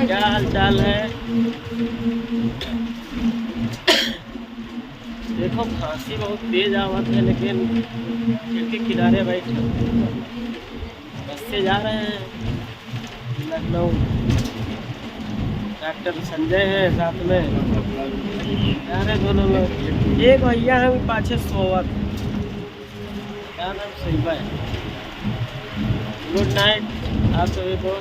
क्या हाल चाल है? देखो खांसी बहुत तेज आवत है, लेकिन खिड़की किनारे बैठे बस से जा रहे हैं लखनऊ। डॉक्टर संजय है साथ में, जा रहे दोनों लोग। एक भैया है पाछे सोवत, क्या नाम शिल्पा है। गुड नाइट आप सभी को।